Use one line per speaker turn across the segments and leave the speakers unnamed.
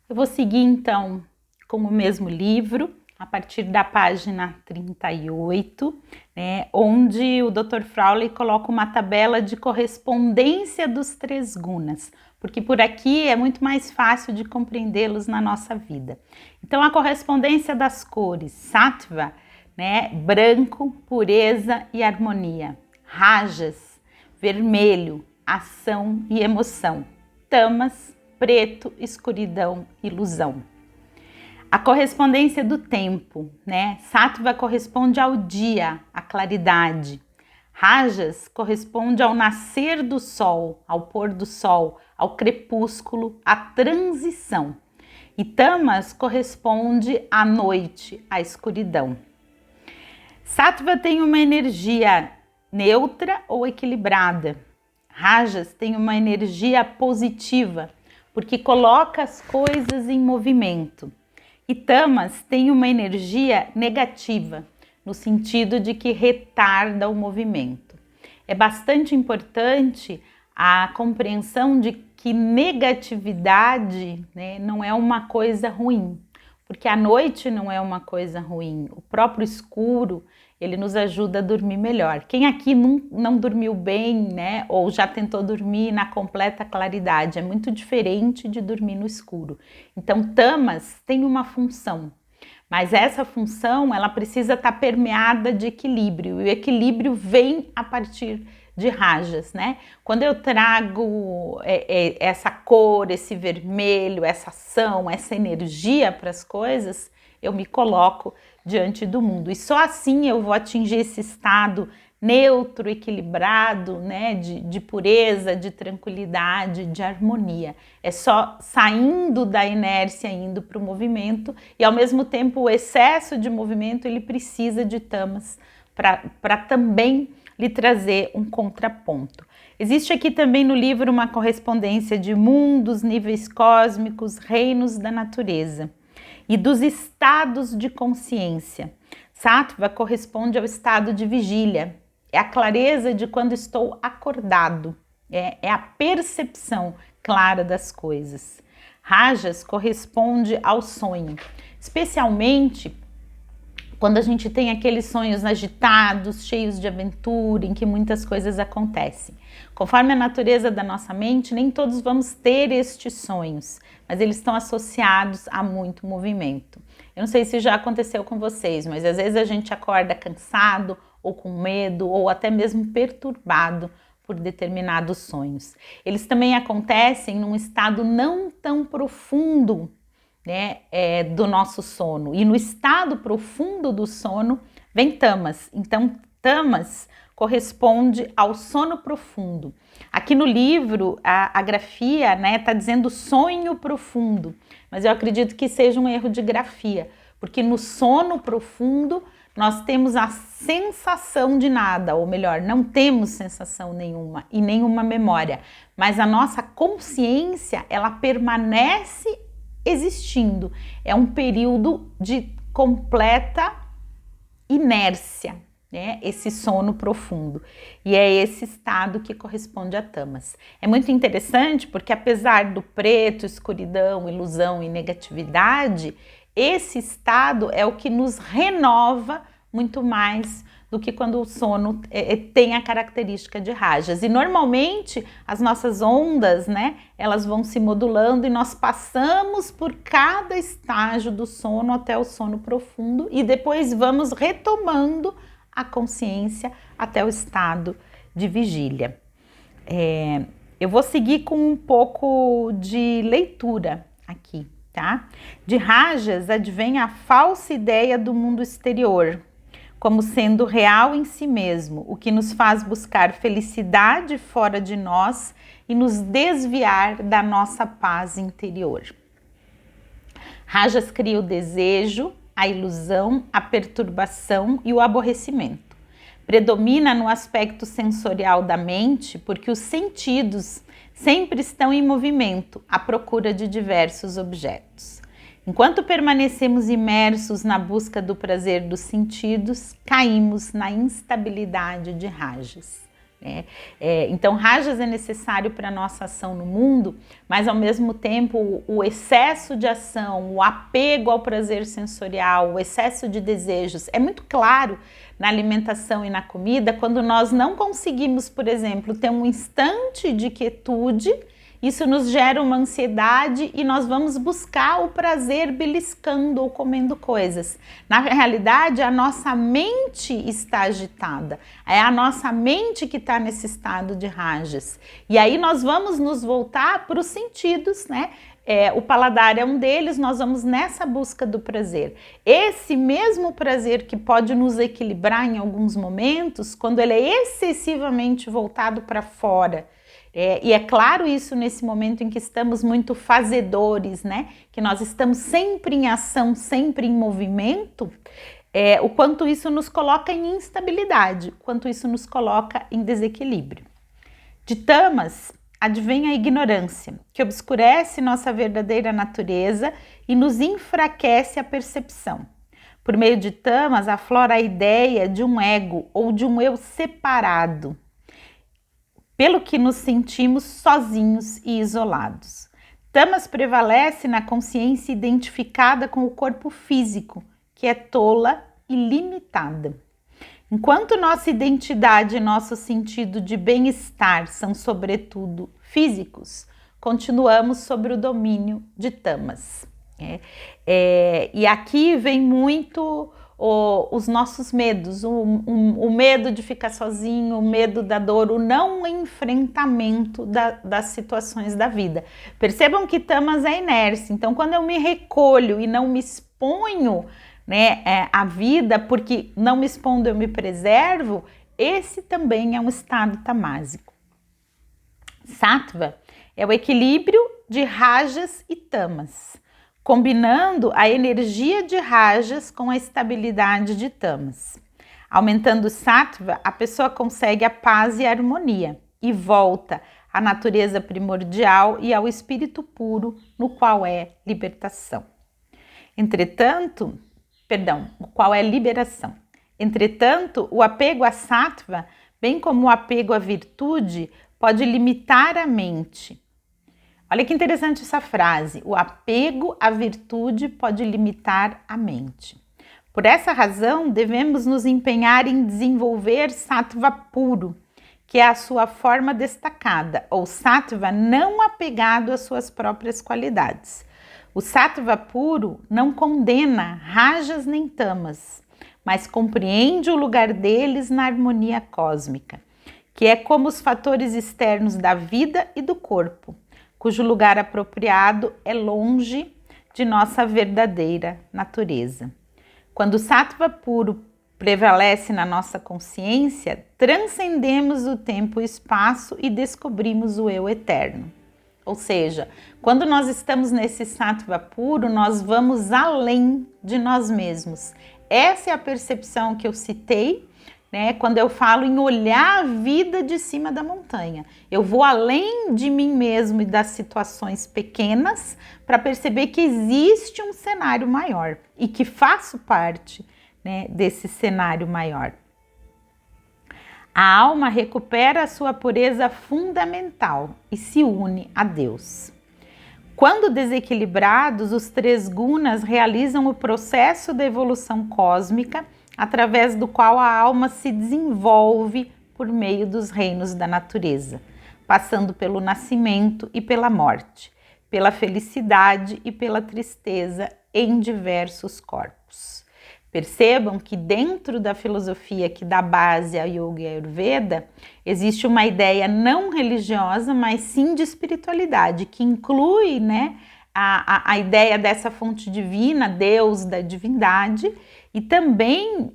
Eu vou seguir então com o mesmo livro, a partir da página 38, né, onde o Dr. Frawley coloca uma tabela de correspondência dos três gunas, porque por aqui é muito mais fácil de compreendê-los na nossa vida. Então, a correspondência das cores: sattva, né, branco, pureza e harmonia; rajas, vermelho, ação e emoção; tamas, preto, escuridão, ilusão. A correspondência do tempo, né? Sattva corresponde ao dia, à claridade. Rajas corresponde ao nascer do sol, ao pôr do sol, ao crepúsculo, à transição. E tamas corresponde à noite, à escuridão. Sattva tem uma energia neutra ou equilibrada. Rajas tem uma energia positiva, porque coloca as coisas em movimento. E tamas tem uma energia negativa, no sentido de que retarda o movimento. É bastante importante a compreensão de que negatividade, né, não é uma coisa ruim, porque a noite não é uma coisa ruim. O próprio escuro, ele nos ajuda a dormir melhor. Quem aqui não dormiu bem, né, ou já tentou dormir na completa claridade? É muito diferente de dormir no escuro. Então, tamas tem uma função, mas essa função ela precisa estar permeada de equilíbrio, e o equilíbrio vem a partir de rajas, né? Quando eu trago essa cor, esse vermelho, essa ação, essa energia para as coisas, eu me coloco diante do mundo. E só assim eu vou atingir esse estado neutro, equilibrado, né? De pureza, de tranquilidade, de harmonia. É só saindo da inércia, indo para o movimento, e ao mesmo tempo o excesso de movimento ele precisa de tamas para também lhe trazer um contraponto. Existe aqui também no livro uma correspondência de mundos, níveis cósmicos, reinos da natureza e dos estados de consciência. Sattva corresponde ao estado de vigília, é a clareza de quando estou acordado, é a percepção clara das coisas. Rajas corresponde ao sonho, especialmente quando a gente tem aqueles sonhos agitados, cheios de aventura, em que muitas coisas acontecem. Conforme a natureza da nossa mente, nem todos vamos ter estes sonhos, mas eles estão associados a muito movimento. Eu não sei se já aconteceu com vocês, mas às vezes a gente acorda cansado, ou com medo, ou até mesmo perturbado por determinados sonhos. Eles também acontecem num estado não tão profundo, né, do nosso sono, e no estado profundo do sono vem tamas. Então, tamas corresponde ao sono profundo. Aqui no livro, a grafia, né, tá dizendo sonho profundo, mas eu acredito que seja um erro de grafia, porque no sono profundo nós temos a sensação de nada, ou melhor, não temos sensação nenhuma e nenhuma memória, mas a nossa consciência, ela permanece existindo. É um período de completa inércia, né? Esse sono profundo. E é esse estado que corresponde a tamas. É muito interessante porque, apesar do preto, escuridão, ilusão e negatividade, esse estado é o que nos renova muito mais do que quando o sono tem a característica de rajas. E normalmente as nossas ondas, né, elas vão se modulando e nós passamos por cada estágio do sono até o sono profundo e depois vamos retomando a consciência até o estado de vigília. Eu vou seguir com um pouco de leitura aqui, tá? De rajas advém a falsa ideia do mundo exterior como sendo real em si mesmo, o que nos faz buscar felicidade fora de nós e nos desviar da nossa paz interior. Rajas cria o desejo, a ilusão, a perturbação e o aborrecimento. Predomina no aspecto sensorial da mente, porque os sentidos sempre estão em movimento, à procura de diversos objetos. Enquanto permanecemos imersos na busca do prazer dos sentidos, caímos na instabilidade de rajas. Então, rajas é necessário para a nossa ação no mundo, mas ao mesmo tempo o excesso de ação, o apego ao prazer sensorial, o excesso de desejos, é muito claro na alimentação e na comida, quando nós não conseguimos, por exemplo, ter um instante de quietude. Isso nos gera uma ansiedade e nós vamos buscar o prazer beliscando ou comendo coisas. Na realidade, a nossa mente está agitada. É a nossa mente que está nesse estado de rajas. E aí nós vamos nos voltar para os sentidos, né? O paladar é um deles, nós vamos nessa busca do prazer. Esse mesmo prazer que pode nos equilibrar em alguns momentos, quando ele é excessivamente voltado para fora, e é claro isso nesse momento em que estamos muito fazedores, né? Que nós estamos sempre em ação, sempre em movimento, o quanto isso nos coloca em instabilidade, o quanto isso nos coloca em desequilíbrio. De tamas, advém a ignorância, que obscurece nossa verdadeira natureza e nos enfraquece a percepção. Por meio de tamas, aflora a ideia de um ego ou de um eu separado, pelo que nos sentimos sozinhos e isolados. Tamas prevalece na consciência identificada com o corpo físico, que é tola e limitada. Enquanto nossa identidade e nosso sentido de bem-estar são, sobretudo, físicos, continuamos sob o domínio de tamas. E aqui vem muito os nossos medos, o medo de ficar sozinho, o medo da dor, o não enfrentamento das situações da vida. Percebam que tamas é inércia, então quando eu me recolho e não me exponho, né, à vida, porque não me expondo eu me preservo, esse também é um estado tamásico. Sattva é o equilíbrio de rajas e tamas, combinando a energia de rajas com a estabilidade de tamas. Aumentando o sattva, a pessoa consegue a paz e a harmonia e volta à natureza primordial e ao espírito puro, no qual é libertação. O qual é liberação. Entretanto, o apego a sattva, bem como o apego à virtude, pode limitar a mente. Olha que interessante essa frase, o apego à virtude pode limitar a mente. Por essa razão, devemos nos empenhar em desenvolver sattva puro, que é a sua forma destacada, ou sattva não apegado às suas próprias qualidades. O sattva puro não condena rajas nem tamas, mas compreende o lugar deles na harmonia cósmica, que é como os fatores externos da vida e do corpo, cujo lugar apropriado é longe de nossa verdadeira natureza. Quando o sattva puro prevalece na nossa consciência, transcendemos o tempo e o espaço e descobrimos o eu eterno. Ou seja, quando nós estamos nesse sattva puro, nós vamos além de nós mesmos. Essa é a percepção que eu citei, né, quando eu falo em olhar a vida de cima da montanha. Eu vou além de mim mesmo e das situações pequenas para perceber que existe um cenário maior e que faço parte, né, desse cenário maior. A alma recupera a sua pureza fundamental e se une a Deus. Quando desequilibrados, os três gunas realizam o processo da evolução cósmica, através do qual a alma se desenvolve por meio dos reinos da natureza, passando pelo nascimento e pela morte, pela felicidade e pela tristeza em diversos corpos. Percebam que dentro da filosofia que dá base a Yoga e a Ayurveda, existe uma ideia não religiosa, mas sim de espiritualidade, que inclui, né, a ideia dessa fonte divina, Deus, da divindade, e também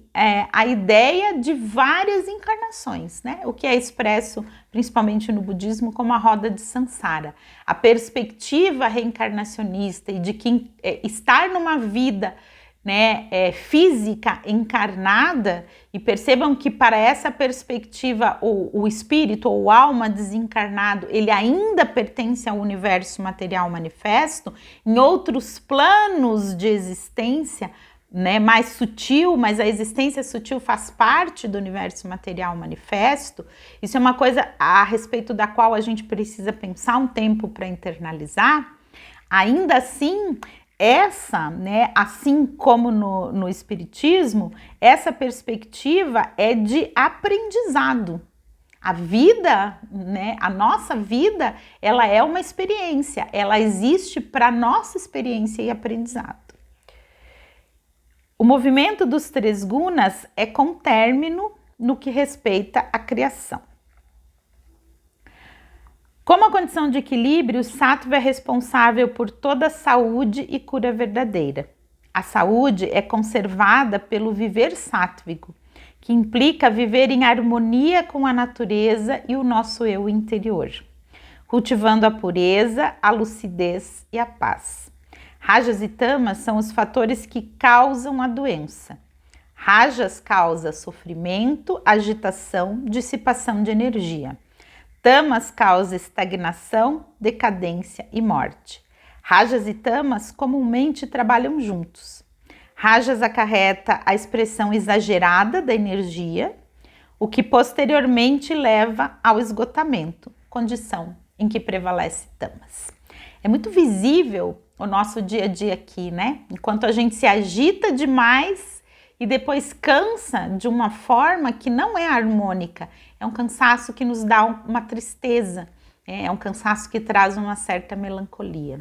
a ideia de várias encarnações, né? O que é expresso principalmente no budismo como a roda de Sansara. A perspectiva reencarnacionista e de que estar numa vida, né, física encarnada, e percebam que para essa perspectiva o espírito ou alma desencarnado, ele ainda pertence ao universo material manifesto, em outros planos de existência, né, mais sutil, mas a existência sutil faz parte do universo material manifesto. Isso é uma coisa a respeito da qual a gente precisa pensar um tempo para internalizar. Ainda assim, né, assim como no Espiritismo, essa perspectiva é de aprendizado. A vida, né, a nossa vida, ela é uma experiência, ela existe para nossa experiência e aprendizado. O movimento dos 3 gunas é com término no que respeita à criação. Como a condição de equilíbrio, o sattva é responsável por toda a saúde e cura verdadeira. A saúde é conservada pelo viver sáttvico, que implica viver em harmonia com a natureza e o nosso eu interior, cultivando a pureza, a lucidez e a paz. Rajas e tamas são os fatores que causam a doença. Rajas causa sofrimento, agitação, dissipação de energia. Tamas causa estagnação, decadência e morte. Rajas e tamas comumente trabalham juntos. Rajas acarreta a expressão exagerada da energia, o que posteriormente leva ao esgotamento, condição em que prevalece tamas. É muito visível o nosso dia a dia aqui, né? Enquanto a gente se agita demais e depois cansa de uma forma que não é harmônica, é um cansaço que nos dá uma tristeza, é um cansaço que traz uma certa melancolia.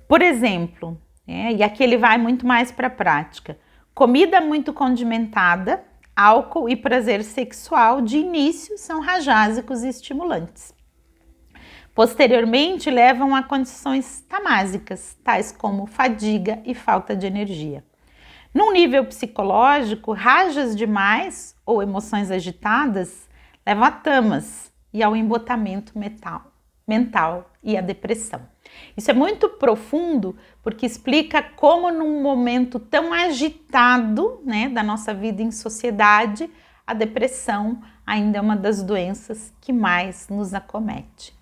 Por exemplo, e aqui ele vai muito mais para a prática, comida muito condimentada, álcool e prazer sexual de início são rajásicos e estimulantes. Posteriormente levam a condições tamásicas, tais como fadiga e falta de energia. Num nível psicológico, rajas demais ou emoções agitadas levam a tamas e ao embotamento mental e à depressão. Isso é muito profundo porque explica como num momento tão agitado, né, da nossa vida em sociedade, a depressão ainda é uma das doenças que mais nos acomete.